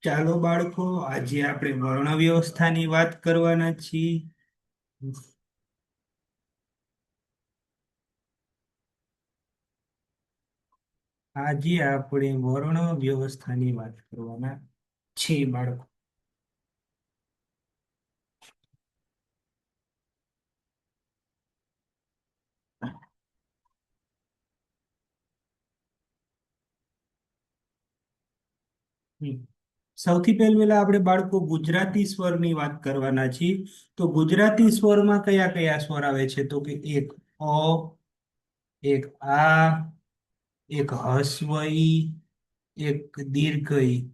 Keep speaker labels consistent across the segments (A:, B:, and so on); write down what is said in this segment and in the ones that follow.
A: ચાલો બાળકો, આજે આપણે વર્ણ વ્યવસ્થાની વાત કરવાના છીએ. આજે આપણે વર્ણ વ્યવસ્થાની વાત કરવાના છીએ બાળકો. હમ. સૌથી પહેલા આપણે બાળકો ગુજરાતી સ્વરની વાત કરવાના છીએ. તો ગુજરાતી સ્વરમાં કયા કયા સ્વર આવે છે? તો કે એક અ, એક આ, એક હસ્વ ઈ, એક દીર્ઘ ઈ.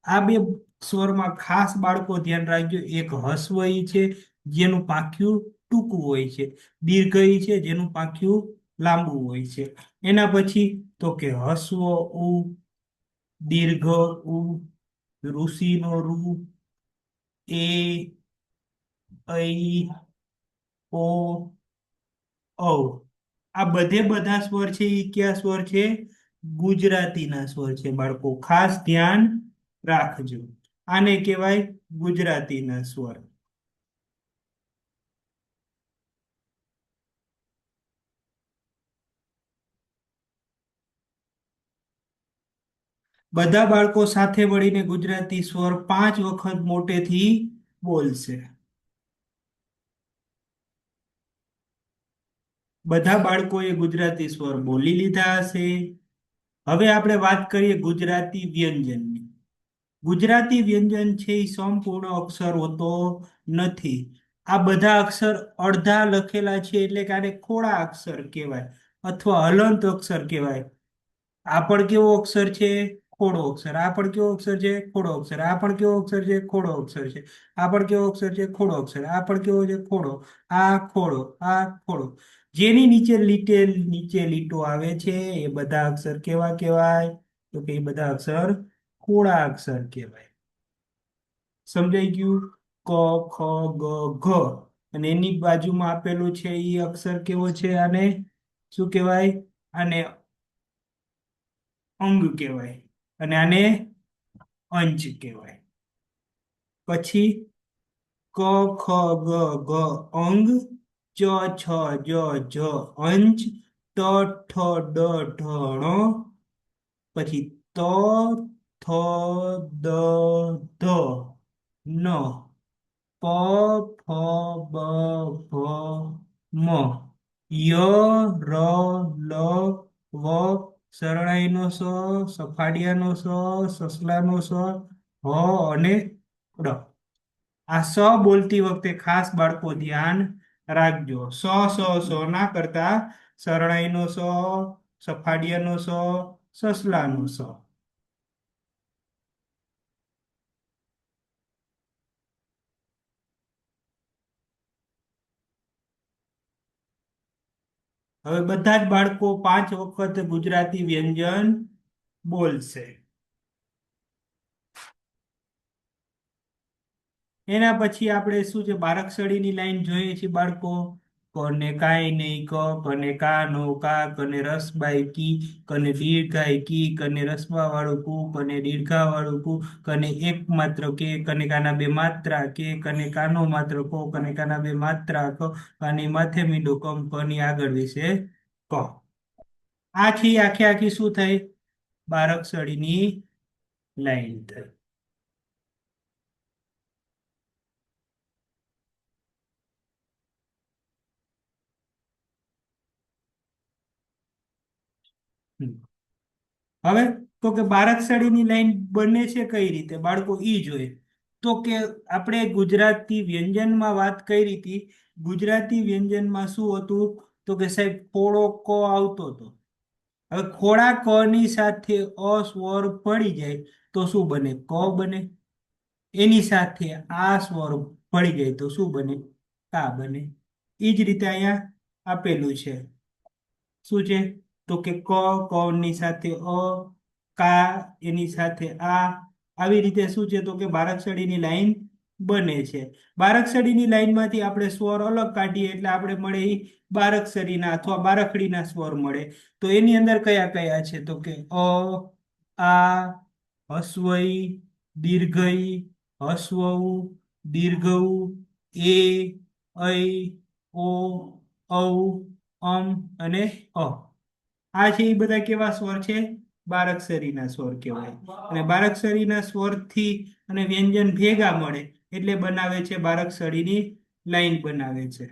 A: આ બે સ્વરમાં ખાસ બાળકો ધ્યાન રાખજો. એક હસ્વ ઈ છે જેનું પાંખિયું ટૂંકું હોય છે. દીર્ઘ ઈ છે જેનું પાંખિયું લાંબુ હોય છે. એના પછી તો કે હસ્વ ઉ, દીર્ઘ ઉ, ઋષિનો રૂ, એ, ઐ, ઓ, ઔ. આ બધે બધા સ્વર છે એ કયા સ્વર છે? ગુજરાતીના સ્વર છે બાળકો. ખાસ ધ્યાન રાખજો. આને કહેવાય ગુજરાતીના સ્વર. બધા બાળકો સાથે મળીને ગુજરાતી સ્વર 5 વખત મોટેથી બોલશે. બધા બાળકોએ ગુજરાતી સ્વર બોલી લીધા હશે. હવે આપણે વાત કરીએ ગુજરાતી વ્યંજનની. ગુજરાતી વ્યંજન છે એ સંપૂર્ણ અક્ષર હોતો નથી. આ બધા અક્ષર અડધા લખેલા છે એટલે કે આને ખોડા અક્ષર કહેવાય અથવા હલંત અક્ષર કહેવાય. આ પણ કેવો અક્ષર છે? ખોડો અક્ષર. આ પણ કેવો અક્ષર છે? ખોડો અક્ષર. આ પણ કેવો અક્ષર છે? ખોડો અક્ષર છે. આ પણ કેવો અક્ષર છે? ખોડો અક્ષર. આ પણ કેવો છે? ખોડો. આ ખોડો. આ ખોડો. જેની નીચે નીચે લીટો આવે છે એ બધા અક્ષર કેવા કહેવાય? તો કે એ બધા અક્ષર ખોડા અક્ષર કહેવાય. સમજાઈ ગયું? ક, ખ, ગ, ઘ. અને એની બાજુમાં આપેલું છે એ અક્ષર કેવો છે? આને શું કહેવાય? આને અંગ કહેવાય. અને આને અંશ કહેવાય. પછી ક, ખ, ગ, ઘ અંગ, ચ, છ, જ, જ અંશ, ટ, ઠ, ડ, ઢણ, પછી ત, થ, દ, ધ, ન, પ, ફ, બ, ભ, મ, ય, ર, લ, વ, શરણાઈનો સ, સફાડિયાનો સ, સસલાનો સ, હ અને ડ. આ સ બોલતી વખતે ખાસ બાળકો ધ્યાન રાખજો. સ ના કરતા શરણાઈનો સ, સફાડિયાનો સ, સસલાનો સ. હવે બધા જ બાળકો 5 વખત ગુજરાતી વ્યંજન બોલશે. એના પછી આપણે શું છે? બારાક્ષરીની લાઈન જોઈએ છીએ બાળકો. કને કાય નહીં ક, કને કાનો કા, કને રસબાઈ કી, કને દીર્ઘાય કી, કને રસબા વાળું કુ, કને દીર્ઘા વાળું કુ, કને એક માત્ર કે, કને કાના બે માત્રા કે, કને કાનો માત્ર કો, કને કાના બે માત્રા ક, કાની માથે મીંડો કમ, કની આગળ વિશે ક. આખી આખી આખી શું થઈ? બારાક્ષરીની લાઈન થઈ. હમ. હવે તો કે બારાક્ષરીની લાઈન બને છે કઈ રીતે બાળકો? ઈ જોઈએ. તો કે આપણે ગુજરાતી વ્યંજનમાં વાત કરી હતી. ગુજરાતી વ્યંજનમાં શું હતું? તો કે સાહેબ ખોડો ક આવતો હતો. હવે ખોડા ક ની સાથે અ સ્વર પડી જાય તો શું બને? ક બને. એની સાથે આ સ્વર ભળી જાય તો શું બને? કા બને. એ જ રીતે અહીંયા આપેલું છે. શું છે? તો કે ક, ક ની સાથે અ, કા એની સાથે આ. આવી રીતે શું છે? તો કે બારાક્ષરીની લાઈન બને છે. બારાક્ષરીની લાઈનમાંથી આપણે સ્વર અલગ કાઢીએ એટલે આપણે મળે ઈ બારાક્ષરીના અથવા બારાખડીના સ્વર મળે. તો એની અંદર કયા કયા છે? તો કે અ, આ, હસ્વઈ, દીર્ઘ ઈ, હસ્વ ઉ, દીર્ઘ ઉ, એ, ઐ, ઓ, ઔ, અને અ. આ છે એ બધા કેવા સ્વર છે? બારાક્ષરીના સ્વર કહેવાય. અને બારાક્ષરીના સ્વરથી અને વ્યંજન ભેગા મળે એટલે બનાવે છે બારાક્ષરીની લાઈન બનાવે છે.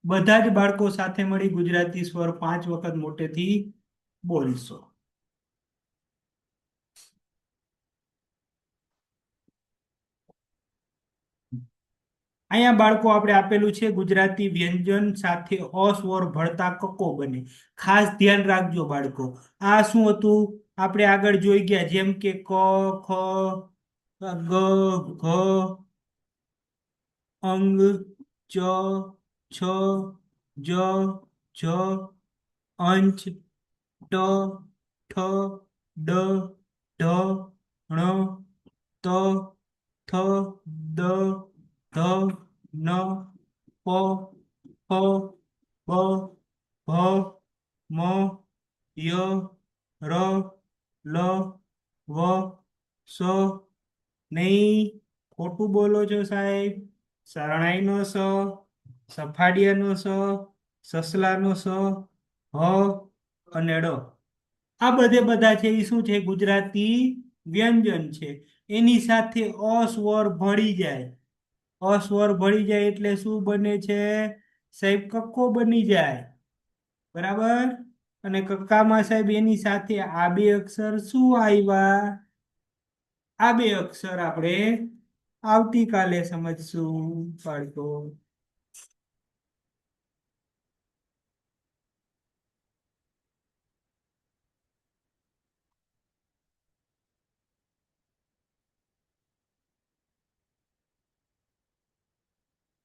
A: બધા જ બાળકો સાથે મળી ગુજરાતી સ્વર 5 વખત મોટેથી બોલશો. અહીંયા બાળકો આપણે આપેલું છે ગુજરાતી વ્યંજન સાથે અ સ્વર ભળતા કક્કો બને. ખાસ ધ્યાન રાખજો બાળકો. આ શું હતું? આપણે આગળ જોઈ ગયા જેમ કે ક, ખ, ગ, ઘ, અંગ, ચ, છ, જ, જ, અંચ, ટ, ઠ, ડ, ઢ, ણ, ત, થ, દ, ધ, ન, પ, ફ, બ, ભ, મ, ય, ર, લ, વ, સ. નહીં, ખોટું બોલો છો સાહેબ. શરણાઈનો સ, સફાડિયાનો સ, સસલાનો સ, હ અને ડ. આ બધે બધા છે એ શું છે? ગુજરાતી વ્યંજન છે. એની સાથે અ સ્વર ભળી જાય. અસ્વર ભળી જાય એટલે શું બને છે? સાહેબ કક્કો બની જાય. બરાબર. અને કક્કામાં સાહેબ એની સાથે આ બે અક્ષર શું આવ્યા? આ બે અક્ષર આપણે આવતીકાલે સમજશું બાળકો.